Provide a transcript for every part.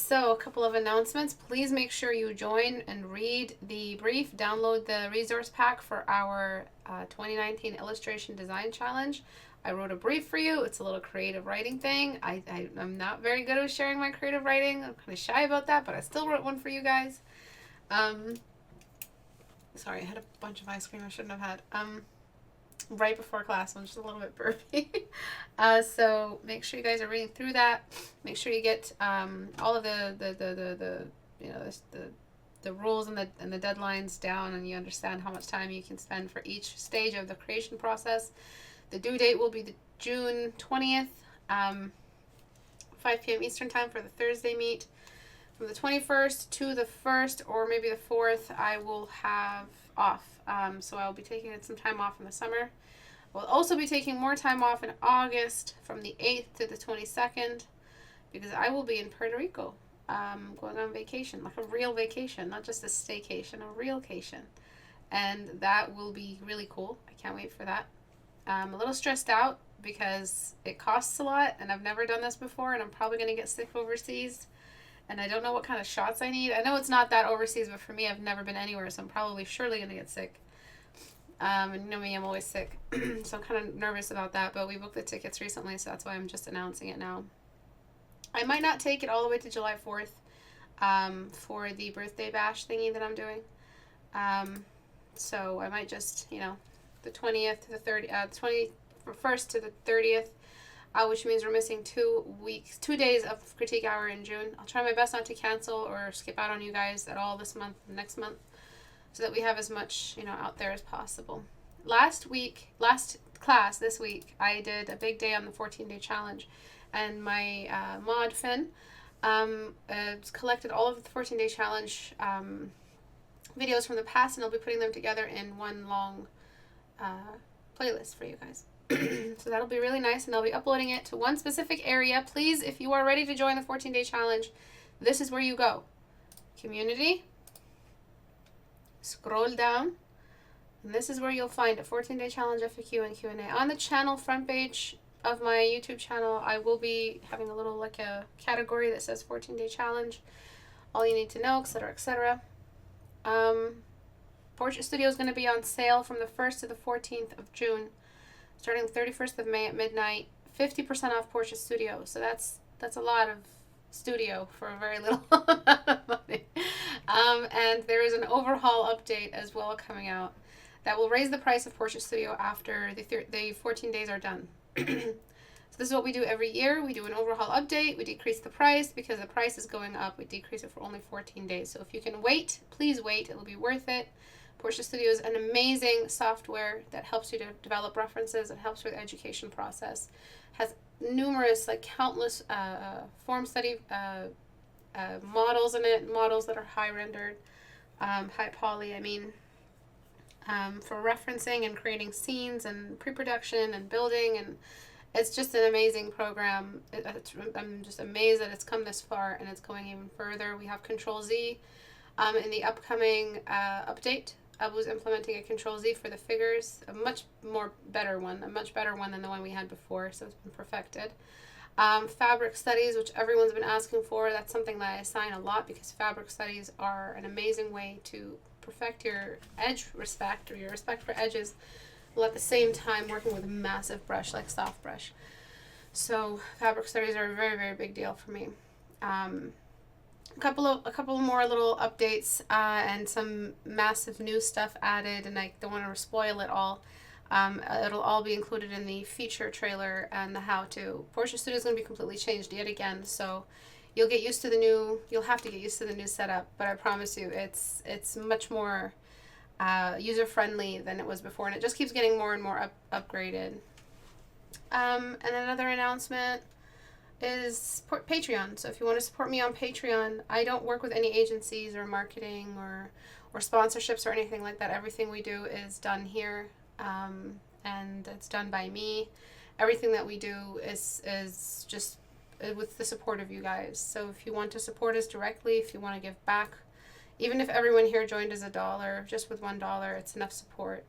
So, a couple of announcements. Please make sure you join and read the brief. Download the resource pack for our 2019 Illustration Design Challenge. I wrote a brief for you. It's a little creative writing thing. I'm not very good at sharing my creative writing. I'm kind of shy about that, but I still wrote one for you guys. Sorry, I had a bunch of ice cream I shouldn't have had. Right before class, I'm just a little bit burpy. So make sure you guys are reading through that. Make sure you get all of the rules and the deadlines down, and you understand how much time you can spend for each stage of the creation process. The due date will be the June 20th, 5 p.m. Eastern time for the Thursday meet. From the 21st to the 1st, or maybe the 4th, I will have off. So I'll be taking some time off in the summer. We'll also be taking more time off in August from the 8th to the 22nd because I will be in Puerto Rico going on vacation, like a real vacation, not just a staycation, a real vacation. And that will be really cool. I can't wait for that. I'm a little stressed out because it costs a lot and I've never done this before and I'm probably going to get sick overseas. And I don't know what kind of shots I need. I know it's not that overseas, but for me, I've never been anywhere, so I'm probably surely going to get sick. And you know me, I'm always sick. So I'm kind of nervous about that, but we booked the tickets recently, so that's why I'm just announcing it now. I might not take it all the way to July 4th for the birthday bash thingy that I'm doing. So I might just, the 20th to the 21st to the 30th, which means we're missing 2 days of Critique Hour in June. I'll try my best not to cancel or skip out on you guys at all this month, next month, so that we have as much, out there as possible. Last class this week, I did a big day on the 14-day challenge, and my mod, Finn, collected all of the 14-day challenge videos from the past, and I'll be putting them together in one long playlist for you guys. So that'll be really nice, and I'll be uploading it to one specific area. Please, if you are ready to join the 14-day challenge, this is where you go. Community. Scroll down, and this is where you'll find a 14-day challenge FAQ and Q&A. On the channel front page of my YouTube channel, I will be having a little a category that says 14-day challenge, all you need to know, etc., etc. Portrait Studio is going to be on sale from the 1st to the 14th of June. Starting the 31st of May at midnight, 50% off Portrait Studio. So that's a lot of studio for a very little amount of money. And there is an overhaul update as well coming out that will raise the price of Portrait Studio after the 14 days are done. So this is what we do every year. We do an overhaul update. We decrease the price because the price is going up. We decrease it for only 14 days. So if you can wait, please wait. It will be worth it. Portrait Studio is an amazing software that helps you to develop references. It helps with the education process. Has numerous, countless form study models in it, models that are high rendered, high poly, for referencing and creating scenes and pre-production and building, and it's just an amazing program. I'm just amazed that it's come this far and it's going even further. We have Control Z in the upcoming update. I was implementing a Control Z for the figures, a much better one than the one we had before, so it's been perfected. Fabric studies, which everyone's been asking for, that's something that I assign a lot because fabric studies are an amazing way to perfect your edge respect, or your respect for edges, while at the same time working with a massive brush like soft brush. So fabric studies are a very, very big deal for me. A couple more little updates and some massive new stuff added, and I don't want to spoil it all. It'll all be included in the feature trailer and the how-to. Portrait Studio is going to be completely changed yet again, so you'll have to get used to the new setup, but I promise you it's much more user-friendly than it was before, and it just keeps getting more and more upgraded. And another announcement is Patreon. So if you want to support me on Patreon, I don't work with any agencies or marketing or sponsorships or anything like that. Everything we do is done here, and it's done by me. Everything that we do is just with the support of you guys. So if you want to support us directly, if you want to give back, even if everyone here joined as $1, just with $1, it's enough support.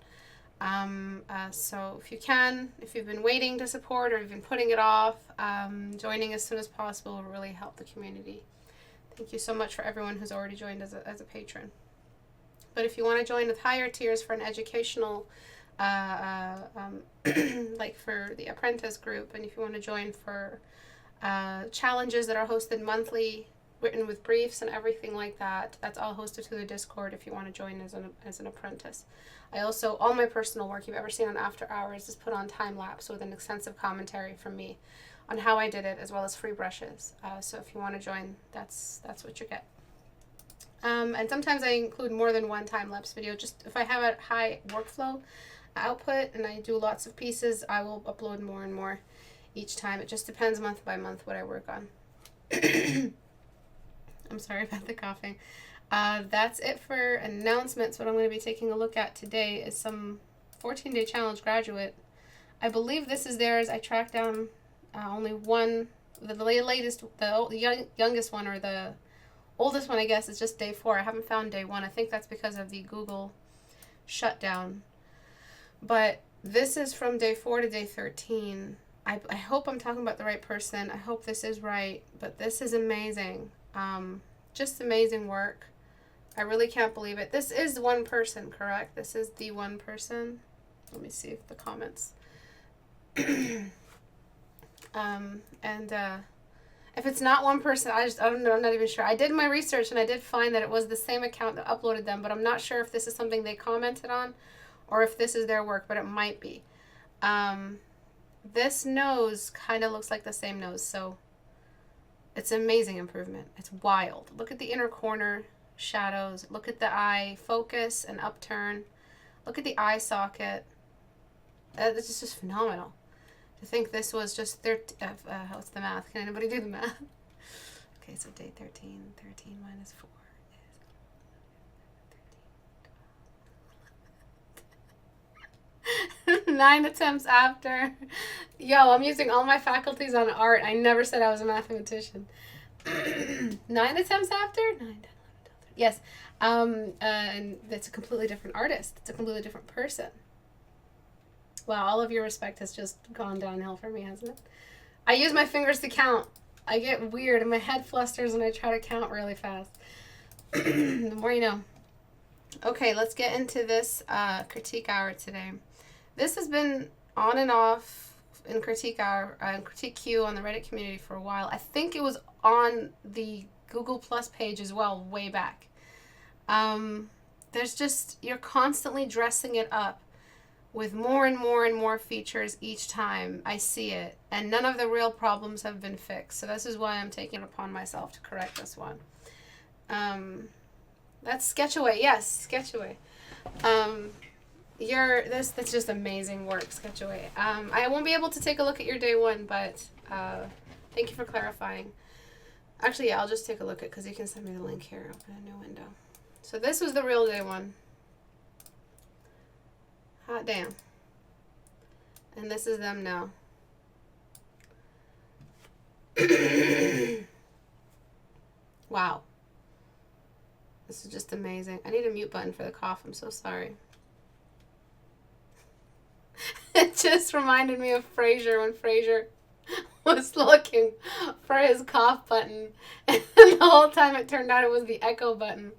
So if you've been waiting to support or you've been putting it off, joining as soon as possible will really help the community. Thank you so much for everyone who's already joined as a patron. But if you want to join with higher tiers for an educational, like for the apprentice group, and if you want to join for challenges that are hosted monthly, written with briefs and everything like that, that's all hosted through the Discord if you want to join as an apprentice. I also, all my personal work you've ever seen on After Hours is put on time lapse with an extensive commentary from me on how I did it, as well as free brushes. So if you want to join, that's what you get. And sometimes I include more than one time-lapse video. Just if I have a high workflow output and I do lots of pieces, I will upload more and more each time. It just depends month by month what I work on. I'm sorry about the coughing. That's it for announcements. What I'm going to be taking a look at today is some 14-day challenge graduate. I believe this is theirs. I tracked down only one, the latest, the youngest one, or the oldest one, I guess, is just day 4. I haven't found day 1. I think that's because of the Google shutdown. But this is from day 4 to day 13. I hope I'm talking about the right person. I hope this is right. But this is amazing. Just amazing work. I really can't believe it. This is one person, correct? This is the one person. Let me see if the comments. If it's not one person, I don't know, I'm not even sure. I did my research and I did find that it was the same account that uploaded them, but I'm not sure if this is something they commented on or if this is their work, but it might be. This nose kind of looks like the same nose, so it's amazing improvement. It's wild. Look at the inner corner shadows. Look at the eye focus and upturn. Look at the eye socket. This is just phenomenal. To think this was just what's the math? Can anybody do the math? Okay, so day 13 minus 4 is 9 attempts after. Yo, I'm using all my faculties on art. I never said I was a mathematician. 9 attempts after? 9, 10, 11, 12, 13. Yes. And it's a completely different artist. It's a completely different person. Wow, all of your respect has just gone downhill for me, hasn't it? I use my fingers to count. I get weird and my head flusters when I try to count really fast. The more you know. Okay, let's get into this critique hour today. This has been on and off in critique hour and critique Q on the Reddit community for a while. I think it was on the Google Plus page as well, way back. There's just, you're constantly dressing it up with more and more and more features each time I see it, and none of the real problems have been fixed. So this is why I'm taking it upon myself to correct this one. That's Sketchaway. Yes, Sketchaway. That's just amazing work, Sketchaway. I won't be able to take a look at your day 1, but thank you for clarifying. Actually, yeah, I'll just take a look at, because you can send me the link here. Open a new window. So this was the real day 1. Hot damn. And this is them now. Wow. This is just amazing. I need a mute button for the cough. I'm so sorry. It just reminded me of Frasier when Frasier was looking for his cough button. And the whole time it turned out it was the echo button.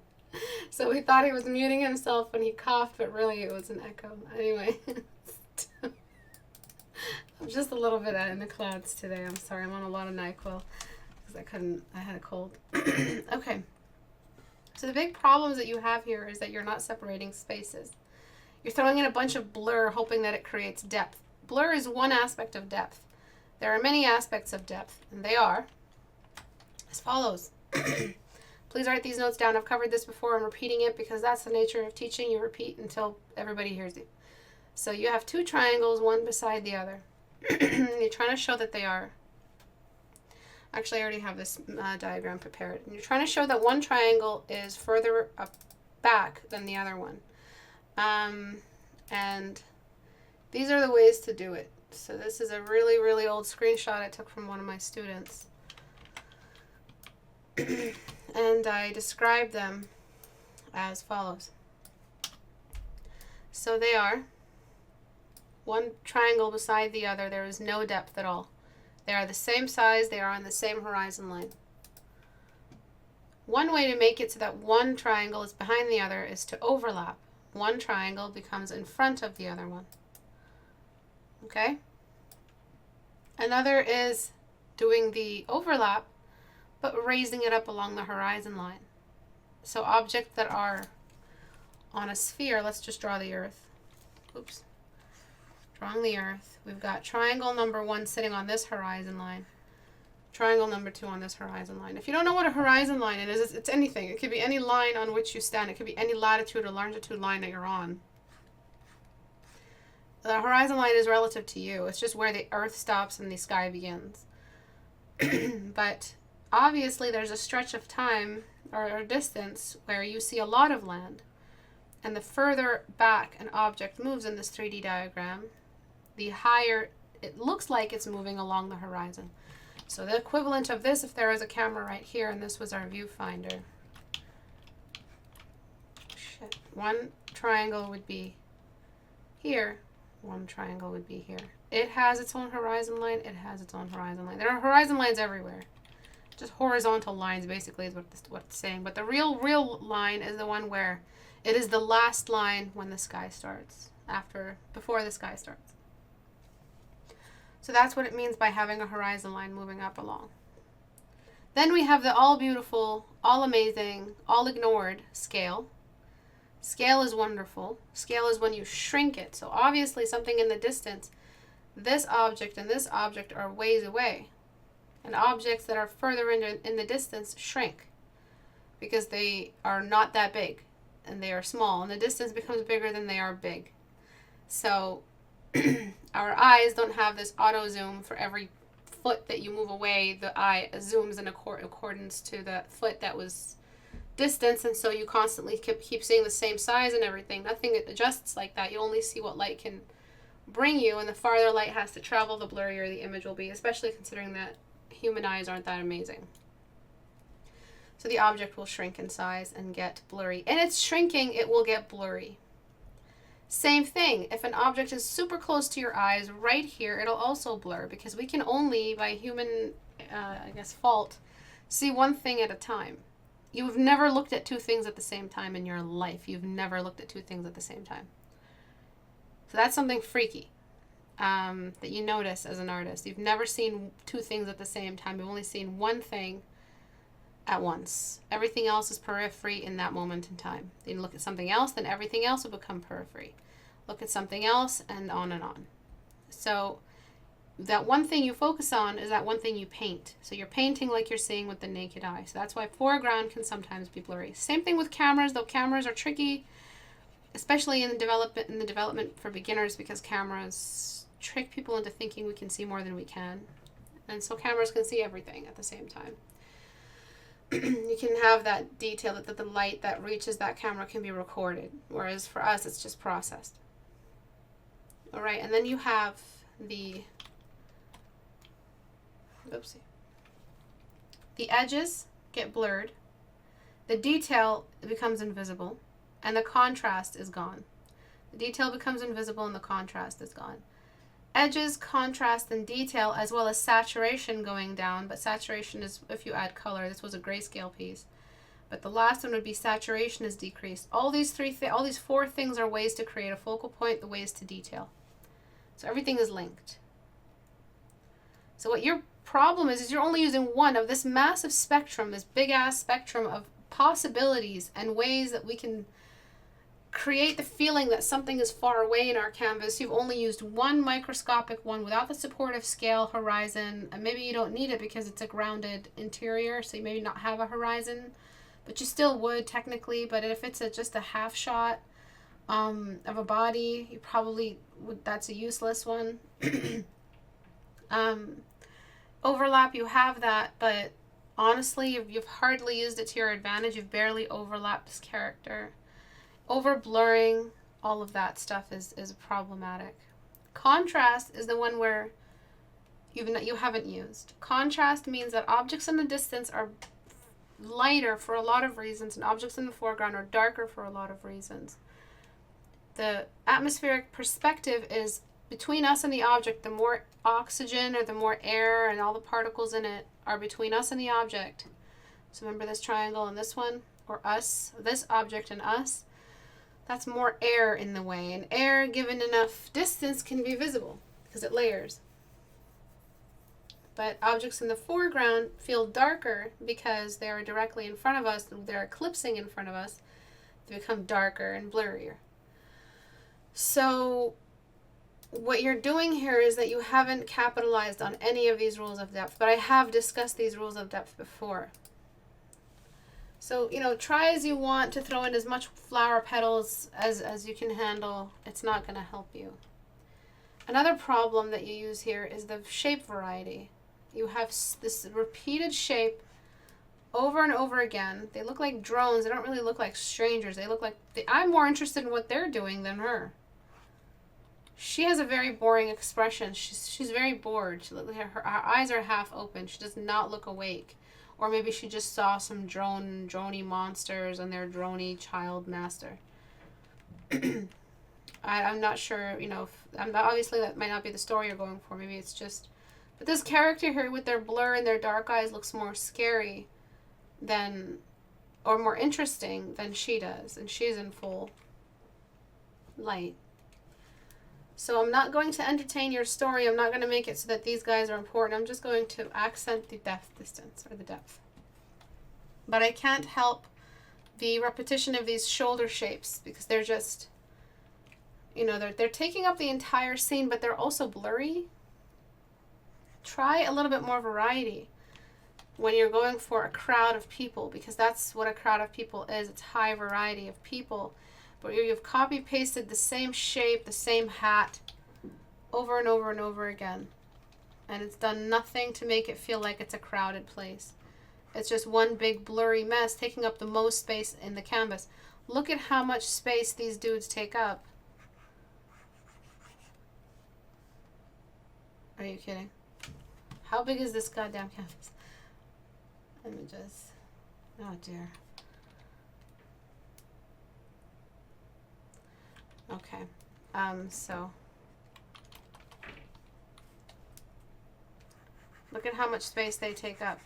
So he thought he was muting himself when he coughed, but really it was an echo. Anyway, I'm just a little bit in the clouds today. I'm sorry. I'm on a lot of NyQuil because I had a cold. Okay. So the big problems that you have here is that you're not separating spaces. You're throwing in a bunch of blur hoping that it creates depth. Blur is one aspect of depth. There are many aspects of depth, and they are as follows. Please write these notes down. I've covered this before. I'm repeating it because that's the nature of teaching. You repeat until everybody hears you. So you have 2 triangles, one beside the other. You're trying to show that they are. Actually, I already have this diagram prepared. And you're trying to show that one triangle is further up back than the other one. And these are the ways to do it. So this is a really, really old screenshot I took from one of my students. And I describe them as follows. So they are one triangle beside the other. There is no depth at all. They are the same size. They are on the same horizon line. One way to make it so that one triangle is behind the other is to overlap. One triangle becomes in front of the other one. Okay? Another is doing the overlap, but raising it up along the horizon line. So objects that are on a sphere, let's just draw the Earth. Oops. Drawing the Earth. We've got triangle number 1 sitting on this horizon line. Triangle number 2 on this horizon line. If you don't know what a horizon line is, it's anything. It could be any line on which you stand. It could be any latitude or longitude line that you're on. The horizon line is relative to you. It's just where the Earth stops and the sky begins. But obviously there's a stretch of time or distance where you see a lot of land. And the further back an object moves in this 3D diagram, the higher it looks like it's moving along the horizon. So the equivalent of this, if there was a camera right here and this was our viewfinder, one triangle would be here, one triangle would be here. It has its own horizon line, it has its own horizon line. There are horizon lines everywhere. Just horizontal lines basically is what it's saying. But the real line is the one where it is the last line when the sky starts, before the sky starts. So that's what it means by having a horizon line moving up along. Then we have the all beautiful, all amazing, all ignored scale. Scale is wonderful. Scale is when you shrink it. So obviously something in the distance, this object and this object are ways away. And objects that are further in the distance shrink because they are not that big and they are small. And the distance becomes bigger than they are big. So our eyes don't have this auto zoom. For every foot that you move away, the eye zooms in accordance to the foot that was distance, and so you constantly keep seeing the same size and everything. Nothing adjusts like that. You only see what light can bring you, and the farther light has to travel, the blurrier the image will be, especially considering that human eyes aren't that amazing. So the object will shrink in size and get blurry. And it's shrinking, it will get blurry. Same thing, if an object is super close to your eyes, right here, it'll also blur, because we can only, by human, fault, see one thing at a time. You've never looked at two things at the same time in your life. You've never looked at two things at the same time. So that's something freaky that you notice as an artist. You've never seen two things at the same time. You've only seen one thing at once. Everything else is periphery in that moment in time. Then you look at something else, then everything else will become periphery. Look at something else, and on and on. So that one thing you focus on is that one thing you paint. So you're painting like you're seeing with the naked eye. So that's why foreground can sometimes be blurry. Same thing with cameras, though cameras are tricky, especially in the development for beginners, because cameras trick people into thinking we can see more than we can. And so cameras can see everything at the same time. You can have that detail that the light that reaches that camera can be recorded, whereas for us it's just processed. All right, and then you have the edges get blurred, the detail becomes invisible, and the contrast is gone. The detail becomes invisible and the contrast is gone. Edges, contrast, and detail, as well as saturation going down, but saturation is if you add color. This was a grayscale piece. But the last one would be saturation is decreased. All these four things are ways to create a focal point, the ways to detail. So everything is linked. So what your problem is you're only using one of this massive spectrum, this big ass spectrum of possibilities and ways that we can create the feeling that something is far away in our canvas. You've only used one microscopic one without the supportive scale, horizon, and maybe you don't need it because it's a grounded interior, so you maybe not have a horizon, but you still would technically. But if it's just a half shot of a body, you probably would. That's a useless one. Overlap, you have that, but honestly, you've hardly used it to your advantage. You've barely overlapped this character. Over blurring, all of that stuff is problematic. Contrast is the one where you haven't used. Contrast means that objects in the distance are lighter for a lot of reasons, and objects in the foreground are darker for a lot of reasons. The atmospheric perspective is between us and the object. The more oxygen or the more air and all the particles in it are between us and the object, So remember this triangle and this one, or us, this object and us, that's more air in the way. And air, given enough distance, can be visible because it layers. But objects in the foreground feel darker because they are directly in front of us, they're eclipsing in front of us. They become darker and blurrier. So what you're doing here is that you haven't capitalized on any of these rules of depth, but I have discussed these rules of depth before. So, try as you want to throw in as much flower petals as you can handle. It's not going to help you. Another problem that you use here is the shape variety. You have this repeated shape over and over again. They look like drones. They don't really look like strangers. They look like... I'm more interested in what they're doing than her. She has a very boring expression. She's very bored. Her eyes are half open. She does not look awake. Or maybe she just saw some drony monsters and their drony child master. I'm not sure, obviously that might not be the story you're going for. Maybe it's just... But this character here with their blur and their dark eyes looks more scary than... or more interesting than she does. And she's in full light. So I'm not going to entertain your story. I'm not going to make it so that these guys are important. I'm just going to accent the distance, or the depth. But I can't help the repetition of these shoulder shapes because they're just, they're taking up the entire scene, but they're also blurry. Try a little bit more variety when you're going for a crowd of people, because that's what a crowd of people is. It's high variety of people. But you've copy-pasted the same shape, the same hat, over and over and over again. And it's done nothing to make it feel like it's a crowded place. It's just one big blurry mess taking up the most space in the canvas. Look at how much space these dudes take up. Are you kidding? How big is this goddamn canvas? Let me just... Oh, dear. Okay, so look at how much space they take up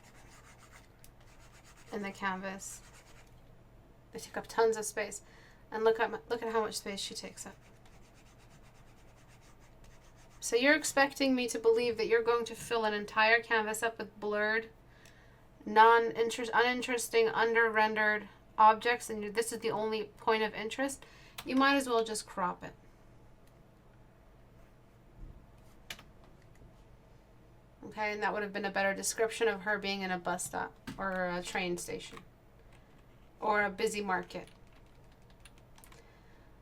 in the canvas. They take up tons of space, and look at how much space she takes up. So you're expecting me to believe that you're going to fill an entire canvas up with blurred, uninteresting, under-rendered objects, and this is the only point of interest? You might as well just crop it. Okay, and that would have been a better description of her being in a bus stop or a train station or a busy market.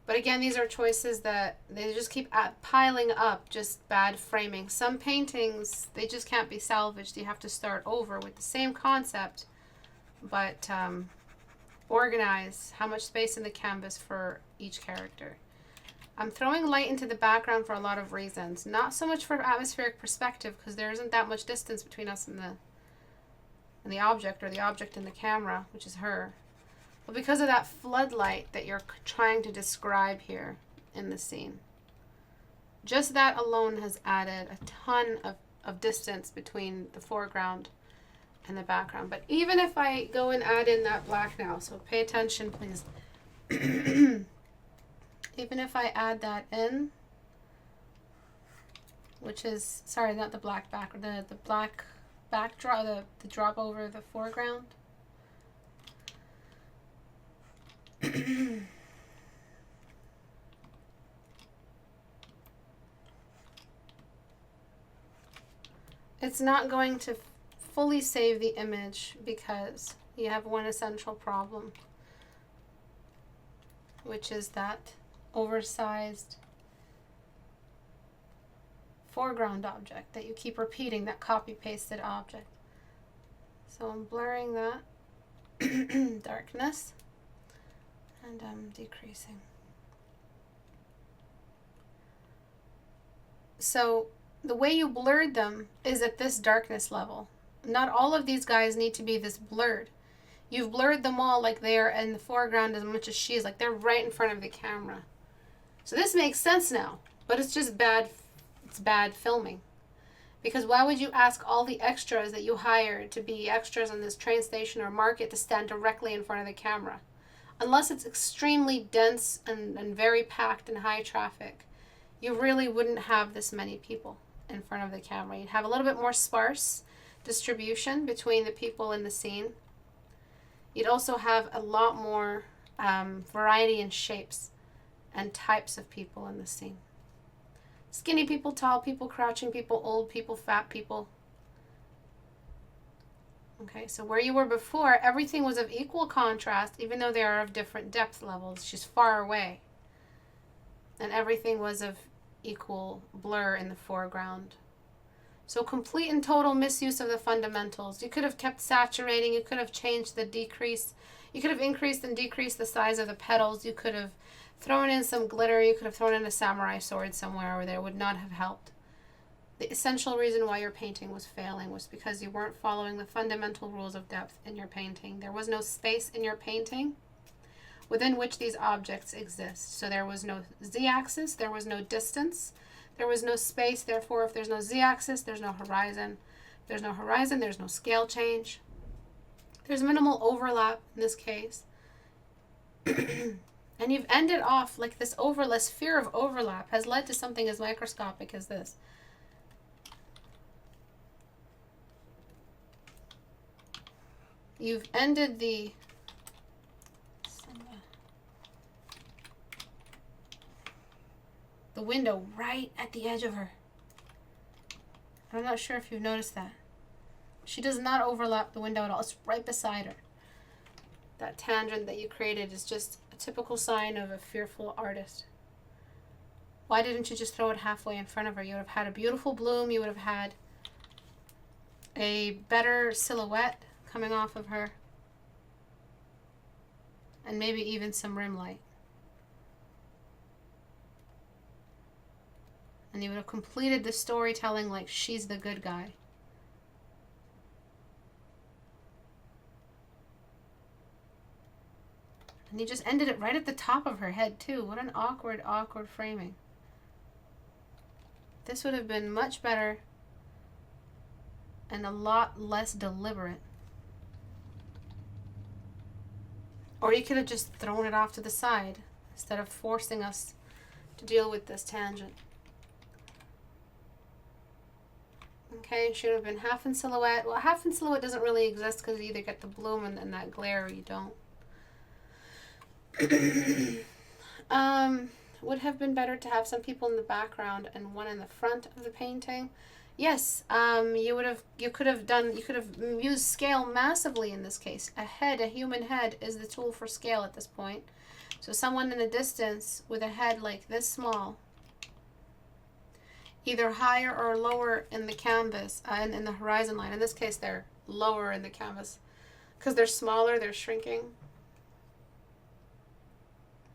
But again, these are choices that they just keep piling up, just bad framing. Some paintings, they just can't be salvaged. You have to start over with the same concept, but organize how much space in the canvas for each character. I'm throwing light into the background for a lot of reasons. Not so much for atmospheric perspective, because there isn't that much distance between us and the object, or the object and the camera, which is her. But because of that floodlight that you're trying to describe here in the scene. Just that alone has added a ton of distance between the foreground and the background. But even if I go and add in that black now, so pay attention, please. Even if I add that in, which is, sorry, not the black background, the black backdrop, the drop over the foreground. It's not going to fully save the image because you have one essential problem, which is that oversized foreground object that you keep repeating, that copy-pasted object. So I'm blurring that darkness, and I'm decreasing. So the way you blurred them is at this darkness level. Not all of these guys need to be this blurred. You've blurred them all like they're in the foreground as much as she is, like they're right in front of the camera. So this makes sense now, but it's just bad. It's bad filming. Because why would you ask all the extras that you hired to be extras on this train station or market to stand directly in front of the camera? Unless it's extremely dense and very packed and high traffic, you really wouldn't have this many people in front of the camera. You'd have a little bit more sparse distribution between the people in the scene. You'd also have a lot more variety in shapes and types of people in the scene. Skinny people, tall people, crouching people, old people, fat people. Okay, so where you were before, everything was of equal contrast, even though they are of different depth levels. She's far away. And everything was of equal blur in the foreground. So complete and total misuse of the fundamentals. You could have kept saturating. You could have changed the decrease. You could have increased and decreased the size of the petals. You could have thrown in some glitter. You could have thrown in a samurai sword somewhere where there would not have helped. The essential reason why your painting was failing was because you weren't following the fundamental rules of depth in your painting. There was no space in your painting within which these objects exist. So there was no z-axis, there was no distance, there was no space. Therefore, if there's no z-axis, there's no horizon. If there's no horizon, there's no scale change. There's minimal overlap in this case. And you've ended off like this fear of overlap has led to something as microscopic as this. You've ended the window right at the edge of her. I'm not sure if you've noticed that. She does not overlap the window at all. It's right beside her. That tangent that you created is just a typical sign of a fearful artist. Why didn't you just throw it halfway in front of her? You would have had a beautiful bloom. You would have had a better silhouette coming off of her. And maybe even some rim light. And you would have completed the storytelling like she's the good guy. And you just ended it right at the top of her head too. What an awkward, awkward framing. This would have been much better and a lot less deliberate. Or you could have just thrown it off to the side instead of forcing us to deal with this tangent. Okay, it should have been half in silhouette. Well, half in silhouette doesn't really exist because you either get the bloom and that glare or you don't. Would have been better to have some people in the background and one in the front of the painting. Yes, you could have used scale massively in this case. A human head is the tool for scale at this point. So someone in the distance with a head like this small, either higher or lower in the canvas, and in the horizon line. In this case, they're lower in the canvas because they're smaller, they're shrinking.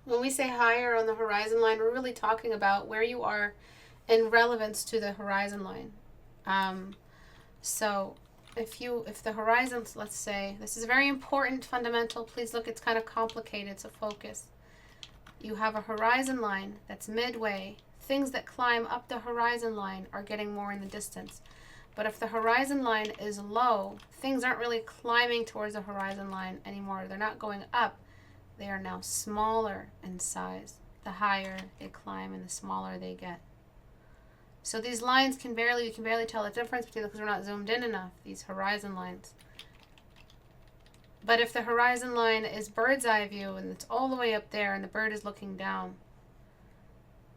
When we say higher on the horizon line, we're really talking about where you are in relevance to the horizon line. So if the horizon, let's say, this is very important, fundamental, please look, it's kind of complicated, so focus. You have a horizon line that's midway. Things that climb up the horizon line are getting more in the distance. But if the horizon line is low, things aren't really climbing towards the horizon line anymore. They're not going up. They are now smaller in size. The higher they climb and the smaller they get. So these lines you can barely tell the difference between them because we're not zoomed in enough, these horizon lines. But if the horizon line is bird's eye view and it's all the way up there and the bird is looking down,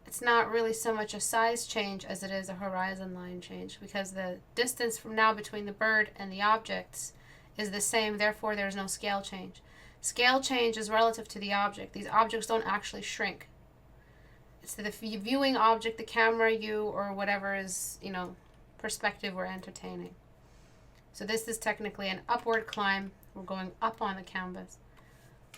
it's not really so much a size change as it is a horizon line change, because the distance from now between the bird and the objects is the same, therefore there's no scale change. Scale change is relative to the object. These objects don't actually shrink. It's the viewing object, the camera, you, or whatever is, perspective we're entertaining. So this is technically an upward climb. We're going up on the canvas.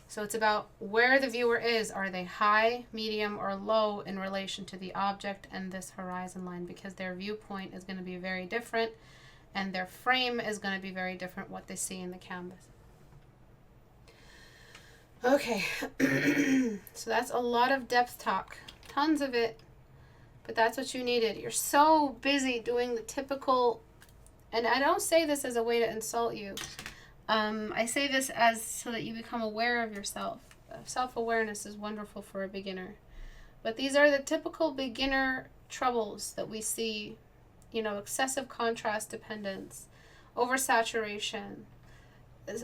So it's about where the viewer is. Are they high, medium, or low in relation to the object and this horizon line? Because their viewpoint is going to be very different and their frame is going to be very different, what they see in the canvas. Okay, so that's a lot of depth talk. Tons of it. But that's what you needed. You're so busy doing the typical, and I don't say this as a way to insult you. I say this as so that you become aware of yourself. Self-awareness is wonderful for a beginner. But these are the typical beginner troubles that we see, you know, excessive contrast dependence, oversaturation,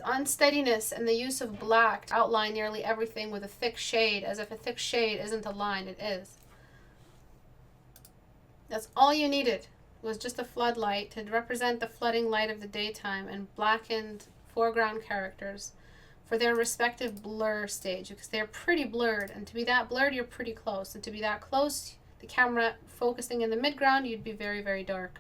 unsteadiness, and the use of black to outline nearly everything with a thick shade, as if a thick shade isn't a line. It is. That's all you needed, was just a floodlight to represent the flooding light of the daytime and blackened foreground characters for their respective blur stage, because they're pretty blurred, and to be that blurred, you're pretty close, and to be that close, the camera focusing in the midground, you'd be very, very dark.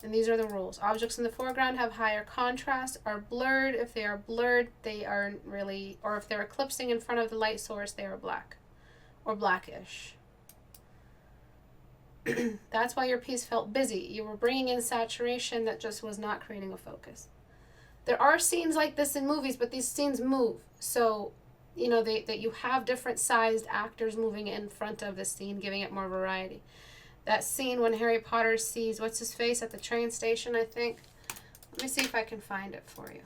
And these are the rules. Objects in the foreground have higher contrast, are blurred. If they are blurred, they aren't really, or if they're eclipsing in front of the light source, they are black or blackish. That's why your piece felt busy. You were bringing in saturation that just was not creating a focus. There are scenes like this in movies, but these scenes move. So, you know, that you have different sized actors moving in front of the scene, giving it more variety. That scene when Harry Potter sees, what's his face, at the train station, I think. Let me see if I can find it for you.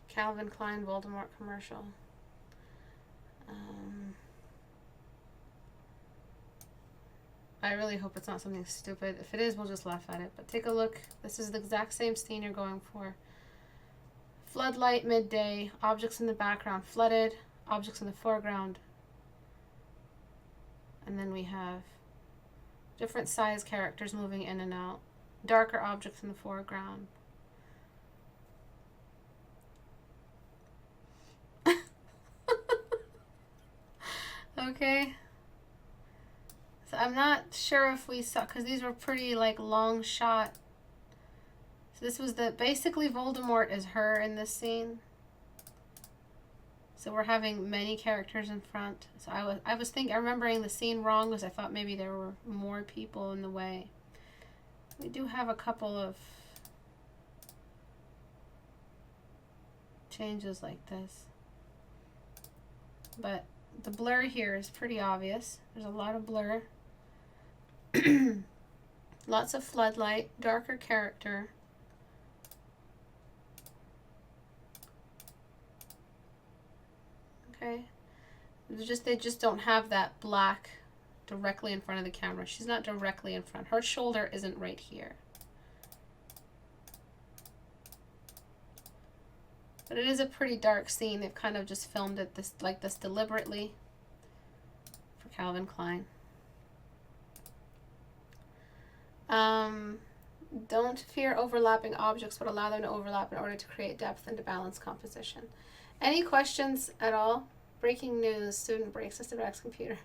Calvin Klein Voldemort commercial. I really hope it's not something stupid. If it is, we'll just laugh at it. But take a look. This is the exact same scene you're going for. Floodlight, midday, objects in the background flooded, objects in the foreground. And then we have different size characters moving in and out. Darker objects in the foreground. Okay. So I'm not sure if we saw, because these were pretty like long shot. So this was basically Voldemort is her in this scene. So we're having many characters in front. So I was remembering the scene wrong because I thought maybe there were more people in the way. We do have a couple of changes like this. But the blur here is pretty obvious. There's a lot of blur. Lots of floodlight, darker character. Okay. They just don't have that black directly in front of the camera. She's not directly in front. Her shoulder isn't right here. But it is a pretty dark scene. They've kind of just filmed it like this deliberately for Calvin Klein. Don't fear overlapping objects, but allow them to overlap in order to create depth and to balance composition. Any questions at all? Breaking news, student breaks Istebrak's computer.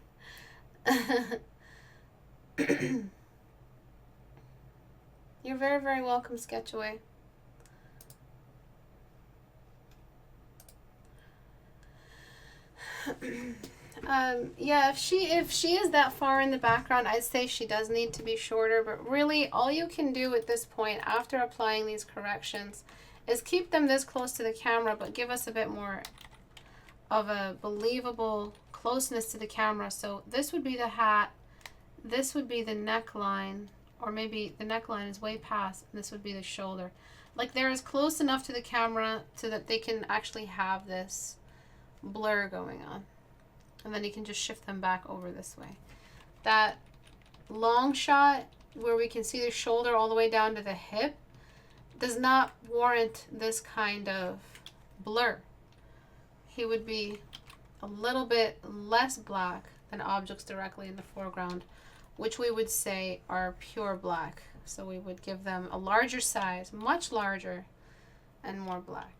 You're very, very welcome, Sketchaway. Yeah, if she is that far in the background, I'd say she does need to be shorter, but really all you can do at this point after applying these corrections is keep them this close to the camera, but give us a bit more of a believable closeness to the camera. So this would be the hat, this would be the neckline, or maybe the neckline is way past, and this would be the shoulder. Like they're as close enough to the camera so that they can actually have this blur going on. And then you can just shift them back over this way. That long shot where we can see the shoulder all the way down to the hip does not warrant this kind of blur. He would be a little bit less black than objects directly in the foreground, which we would say are pure black. So we would give them a larger size, much larger, and more black.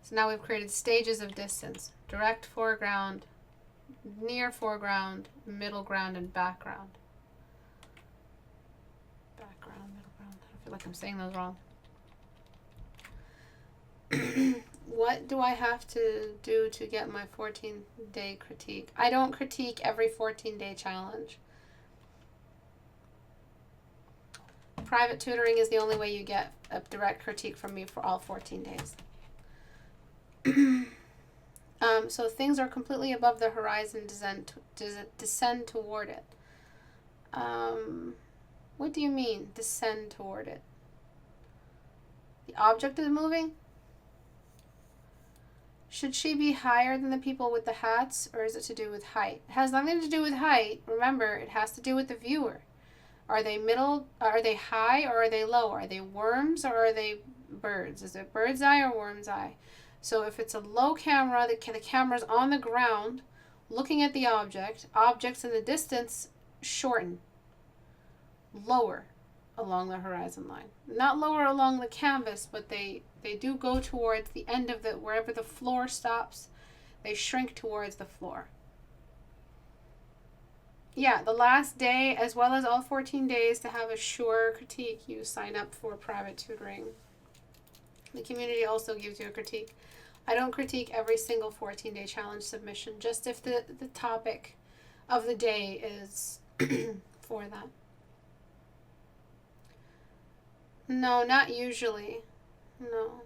So now we've created stages of distance: direct foreground, near foreground, middle ground, and background. Background, middle ground. I feel like I'm saying those wrong. What do I have to do to get my 14-day critique? I don't critique every 14-day challenge. private tutoring is the only way you get a direct critique from me for all 14 days. So things are completely above the horizon, descend toward it. What do you mean, descend toward it? The object is moving? Should she be higher than the people with the hats, or is it to do with height? It has nothing to do with height. Remember, it has to do with the viewer. Are they middle? Are they high or are they low? Are they worms or are they birds? Is it bird's eye or worm's eye? So if it's a low camera, the camera's on the ground, looking at the object. Objects in the distance shorten, lower along the horizon line. Not lower along the canvas, but they do go towards the end of wherever the floor stops, they shrink towards the floor. Yeah, the last day, as well as all 14 days to have a sure critique, you sign up for private tutoring. The community also gives you a critique. I don't critique every single 14-day challenge submission, just if the topic of the day is for that. No, not usually. No.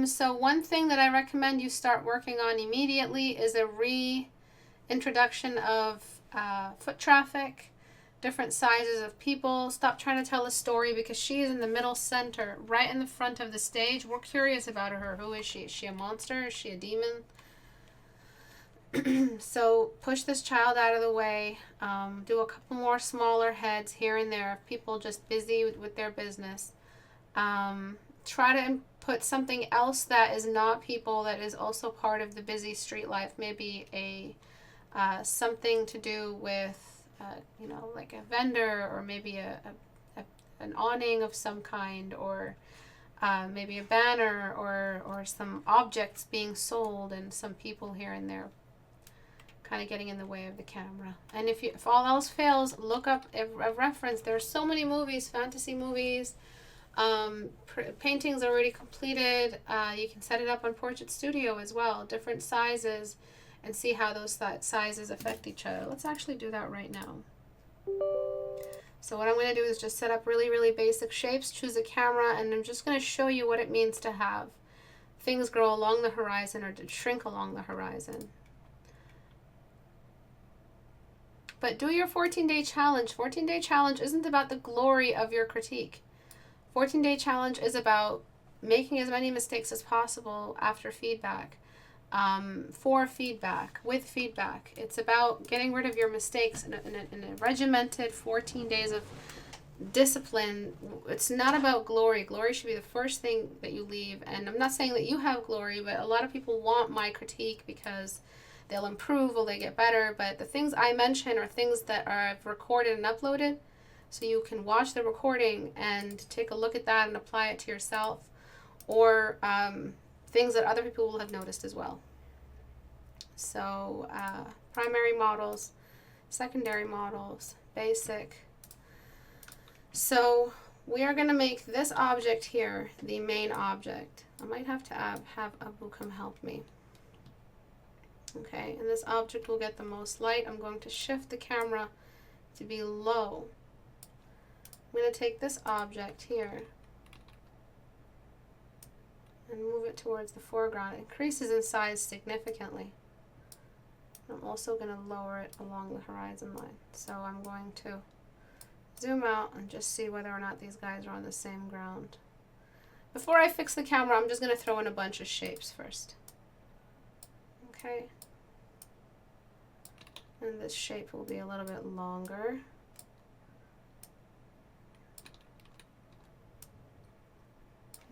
So one thing that I recommend you start working on immediately is a reintroduction of foot traffic, different sizes of people. Stop trying to tell a story because she is in the middle center, right in the front of the stage. We're curious about her. Who is she? Is she a monster? Is she a demon? So push this child out of the way. Do a couple more smaller heads here and there. People just busy with their business. Try to put something else that is not people, that is also part of the busy street life. Maybe a something to do with like a vendor, or maybe an awning of some kind, or maybe a banner, or some objects being sold and some people here and there kind of getting in the way of the camera. And if all else fails, look up a reference. There are so many movies, fantasy movies, paintings already completed. You can set it up on Portrait Studio as well, different sizes, and see how those sizes affect each other. Let's actually do that right now. So what I'm going to do is just set up really, really basic shapes, choose a camera, and I'm just going to show you what it means to have things grow along the horizon or to shrink along the horizon. But do your 14-day challenge. 14-day challenge isn't about the glory of your critique. 14-day challenge is about making as many mistakes as possible after feedback, for feedback, with feedback. It's about getting rid of your mistakes in a regimented 14 days of discipline. It's not about glory. Glory should be the first thing that you leave. And I'm not saying that you have glory, but a lot of people want my critique because they'll improve or they get better. But the things I mention are things that are recorded and uploaded, so you can watch the recording and take a look at that and apply it to yourself, or things that other people will have noticed as well. So primary models, secondary models, basic. So we are going to make this object here the main object. I might have to have Abu come help me. Okay, and this object will get the most light. I'm going to shift the camera to be low. I'm going to take this object here and move it towards the foreground. It increases in size significantly. I'm also going to lower it along the horizon line. So I'm going to zoom out and just see whether or not these guys are on the same ground. Before I fix the camera, I'm just going to throw in a bunch of shapes first. Okay. And this shape will be a little bit longer.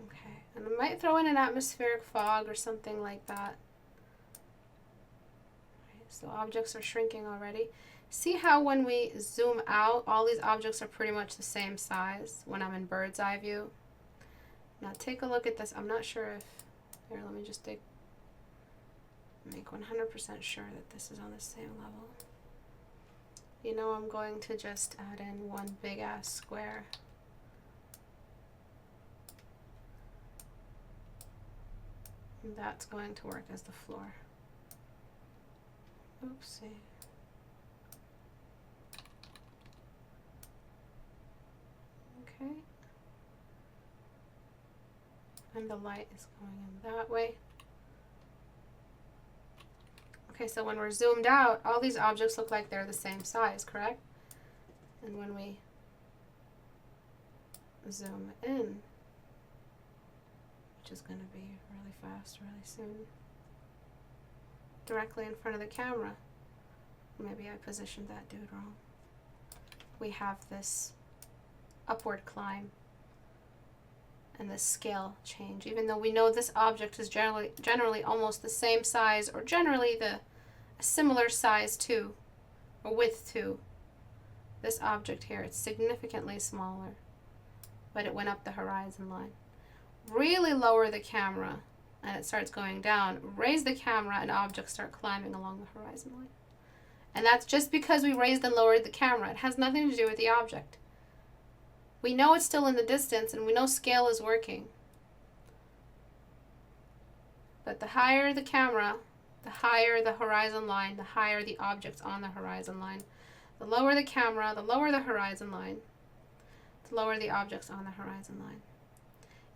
Okay, and I might throw in an atmospheric fog or something like that. Right, so objects are shrinking already. See how when we zoom out, all these objects are pretty much the same size when I'm in bird's eye view? Now take a look at this. I'm not sure if, here, let me just make 100% sure that this is on the same level. You know, I'm going to just add in one big ass square. And that's going to work as the floor. Oopsie. Okay. And the light is going in that way. Okay, so when we're zoomed out, all these objects look like they're the same size, correct? And when we zoom in, which is going to be really fast, really soon, directly in front of the camera, maybe I positioned that dude wrong, we have this upward climb and this scale change, even though we know this object is generally almost the same size, or generally a similar size to, or width to, this object here. It's significantly smaller, but it went up the horizon line. Really lower the camera and it starts going down. Raise the camera and objects start climbing along the horizon line. And that's just because we raised and lowered the camera. It has nothing to do with the object. We know it's still in the distance and we know scale is working. But the higher the camera, the higher the horizon line, the higher the objects on the horizon line. The lower the camera, the lower the horizon line, the lower the objects on the horizon line.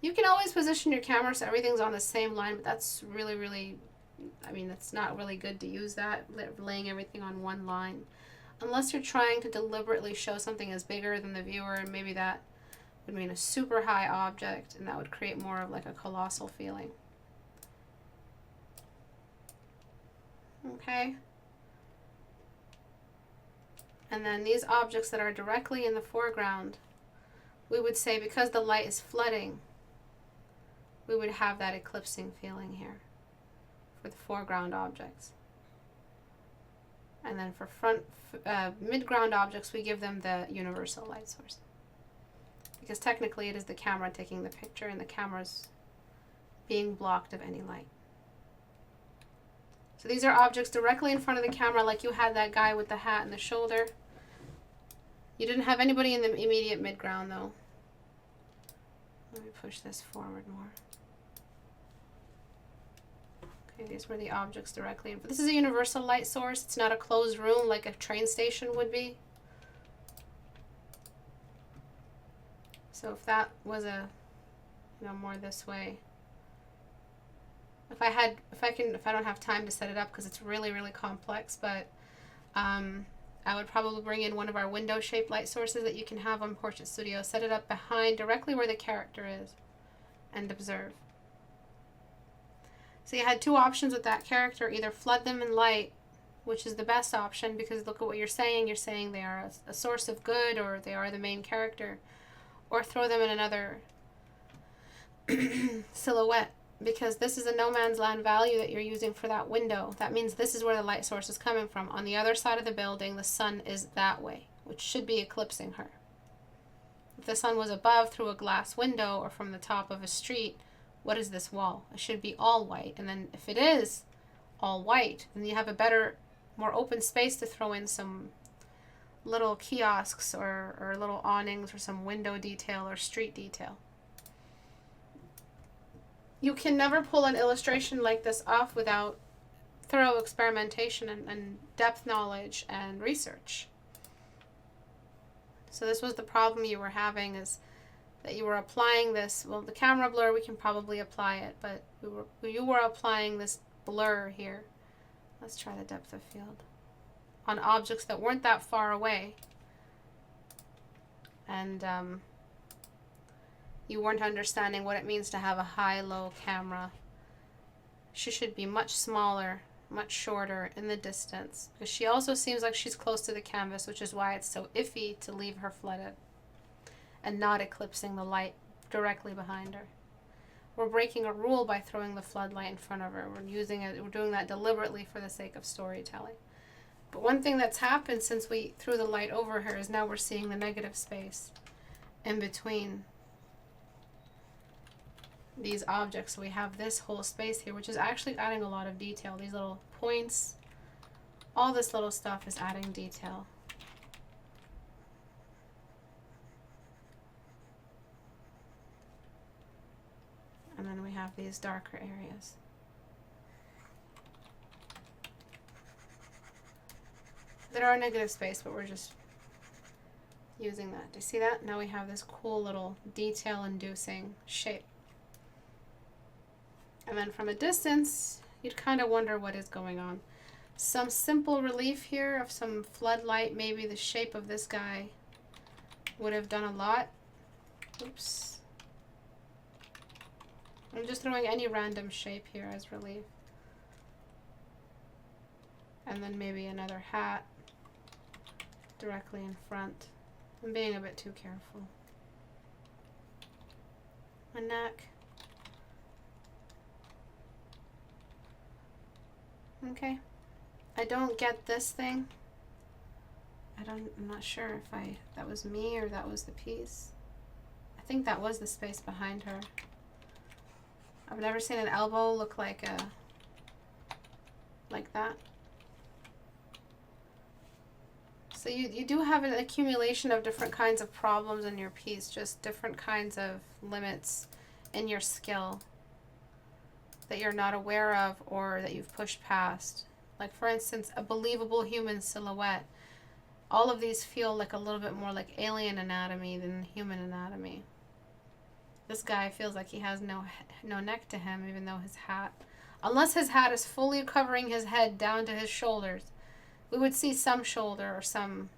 You can always position your camera so everything's on the same line, but that's really, I mean, it's not really good to use that, laying everything on one line. Unless you're trying to deliberately show something as bigger than the viewer, and maybe that would mean a super high object, and that would create more of like a colossal feeling. Okay? And then these objects that are directly in the foreground, we would say because the light is flooding, we would have that eclipsing feeling here for the foreground objects. And then for midground objects, we give them the universal light source. Because technically it is the camera taking the picture and the camera's being blocked of any light. So these are objects directly in front of the camera, like you had that guy with the hat and the shoulder. You didn't have anybody in the immediate midground though. Let me push this forward more. Okay, these were the objects directly in front. This is a universal light source. It's not a closed room like a train station would be. So if that was a, more this way. If I don't have time to set it up because it's really complex, but I would probably bring in one of our window-shaped light sources that you can have on Portrait Studio. Set it up behind, directly where the character is, and observe. So you had two options with that character: either flood them in light, which is the best option because look at what you're saying. You're saying they are a source of good, or they are the main character, or throw them in another silhouette. Because this is a no man's land value that you're using for that window. That means this is where the light source is coming from. On the other side of the building, the sun is that way, which should be eclipsing her. If the sun was above through a glass window or from the top of a street, what is this wall? It should be all white. And then if it is all white, then you have a better, more open space to throw in some little kiosks or little awnings or some window detail or street detail. You can never pull an illustration like this off without thorough experimentation and depth knowledge and research. So this was the problem you were having, is that you were applying this, well, the camera blur, we can probably apply it, but you were applying this blur here. Let's try the depth of field on objects that weren't that far away. And you weren't understanding what it means to have a high-low camera. She should be much smaller, much shorter in the distance, because she also seems like she's close to the canvas, which is why it's so iffy to leave her flooded and not eclipsing the light directly behind her. We're breaking a rule by throwing the floodlight in front of her. We're doing that deliberately for the sake of storytelling. But one thing that's happened since we threw the light over her is now we're seeing the negative space in between these objects. So we have this whole space here, which is actually adding a lot of detail. These little points, all this little stuff is adding detail. And then we have these darker areas. There are negative space, but we're just using that. Do you see that? Now we have this cool little detail-inducing shape. And then from a distance, you'd kind of wonder what is going on. Some simple relief here of some floodlight. Maybe the shape of this guy would have done a lot. Oops. I'm just throwing any random shape here as relief. And then maybe another hat directly in front. I'm being a bit too careful. A neck. Okay. I don't get this thing. I'm not sure if that was me or that was the piece. I think that was the space behind her. I've never seen an elbow look like that. So you do have an accumulation of different kinds of problems in your piece, just different kinds of limits in your skill that you're not aware of or that you've pushed past. Like, for instance, a believable human silhouette. All of these feel like a little bit more like alien anatomy than human anatomy. This guy feels like he has no neck to him, even though his hat, unless his hat is fully covering his head down to his shoulders, we would see some shoulder or some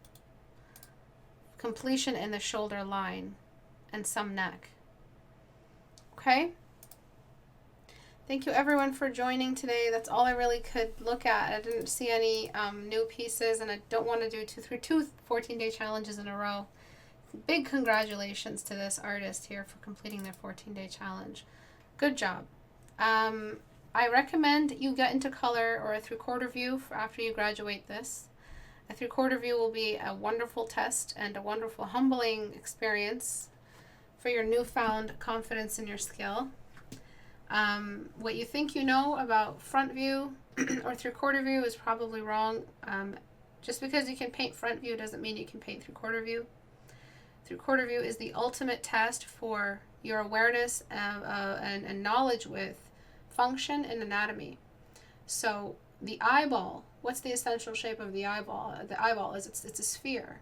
completion in the shoulder line and some neck. Okay? Thank you everyone for joining today. That's all I really could look at. I didn't see any new pieces, and I don't want to do two 14-day challenges in a row. Big congratulations to this artist here for completing their 14-day challenge. Good job. I recommend you get into color or a 3/4 view for after you graduate this. A 3/4 view will be a wonderful test and a wonderful humbling experience for your newfound confidence in your skill. What you think you know about front view or 3/4 view is probably wrong. Just because you can paint front view doesn't mean you can paint 3/4 view. 3/4 view is the ultimate test for your awareness and knowledge with function and anatomy. So the eyeball, what's the essential shape of the eyeball? The eyeball is it's a sphere.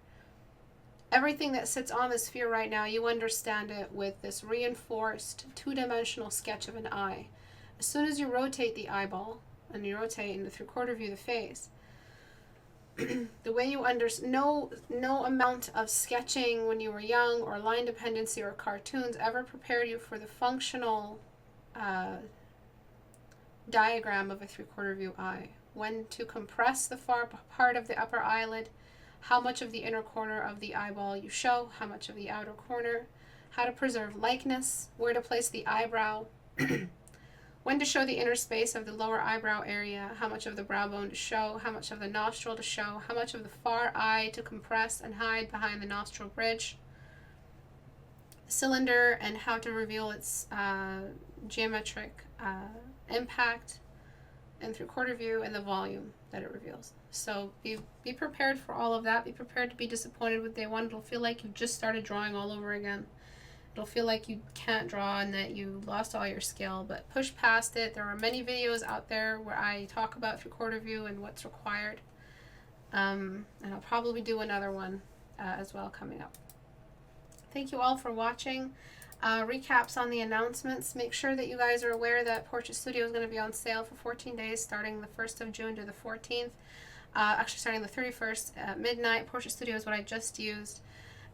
Everything that sits on the sphere right now, you understand it with this reinforced two-dimensional sketch of an eye. As soon as you rotate the eyeball, and you rotate in the 3/4 view the face, the way you no amount of sketching when you were young or line dependency or cartoons ever prepared you for the functional diagram of a 3/4 view eye. When to compress the far part of the upper eyelid, how much of the inner corner of the eyeball you show, how much of the outer corner, how to preserve likeness, where to place the eyebrow, when to show the inner space of the lower eyebrow area, how much of the brow bone to show, how much of the nostril to show, how much of the far eye to compress and hide behind the nostril bridge, cylinder and how to reveal its geometric impact and 3/4 view, and the volume that it reveals. So be prepared for all of that. Be prepared to be disappointed with day one. It'll feel like you've just started drawing all over again. It'll feel like you can't draw and that you lost all your skill, but push past it. There are many videos out there where I talk about 3/4 view and what's required. And I'll probably do another one as well coming up. Thank you all for watching. Recaps on the announcements. Make sure that you guys are aware that Portrait Studio is going to be on sale for 14 days starting the 1st of June to the 14th. Actually starting the 31st at midnight. Portrait Studio is what I just used.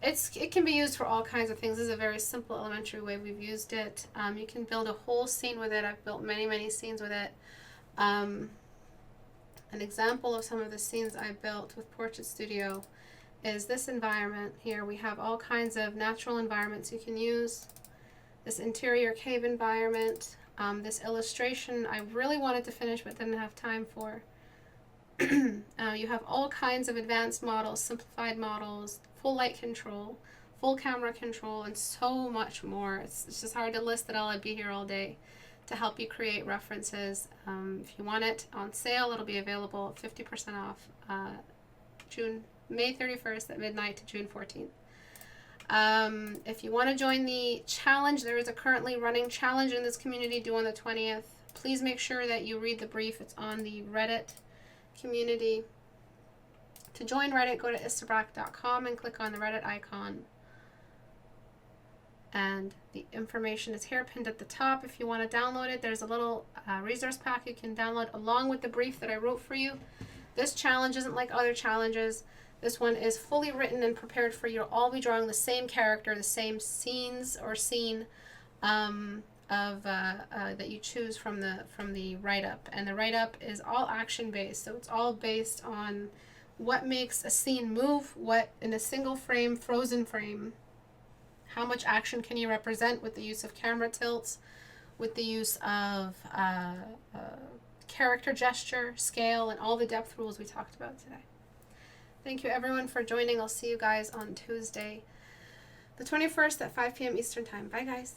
It can be used for all kinds of things. This is a very simple elementary way we've used it. You can build a whole scene with it. I've built many scenes with it. An example of some of the scenes I built with Portrait Studio is this environment here. We have all kinds of natural environments you can use. This interior cave environment, this illustration I really wanted to finish but didn't have time for. You have all kinds of advanced models, simplified models, full light control, full camera control, and so much more. It's just hard to list it all. I'd be here all day to help you create references. If you want it on sale, it'll be available 50% off May 31st at midnight to June 14th. If you want to join the challenge, there is a currently running challenge in this community due on the 20th. Please make sure that you read the brief. It's on the Reddit community To join Reddit, go to istebrak.com and click on the Reddit icon. And the information is here pinned at the top. If you want to download it, there's a little resource pack you can download along with the brief that I wrote for you. This challenge isn't like other challenges. This one is fully written and prepared for you. You'll all be drawing the same character, the same scenes or scene that you choose from the write-up. And the write-up is all action-based, so it's all based on what makes a scene move, what in a single frame, frozen frame, how much action can you represent with the use of camera tilts, with the use of character gesture, scale, and all the depth rules we talked about today. Thank you everyone for joining. I'll see you guys on Tuesday, the 21st at 5 p.m. Eastern Time. Bye guys.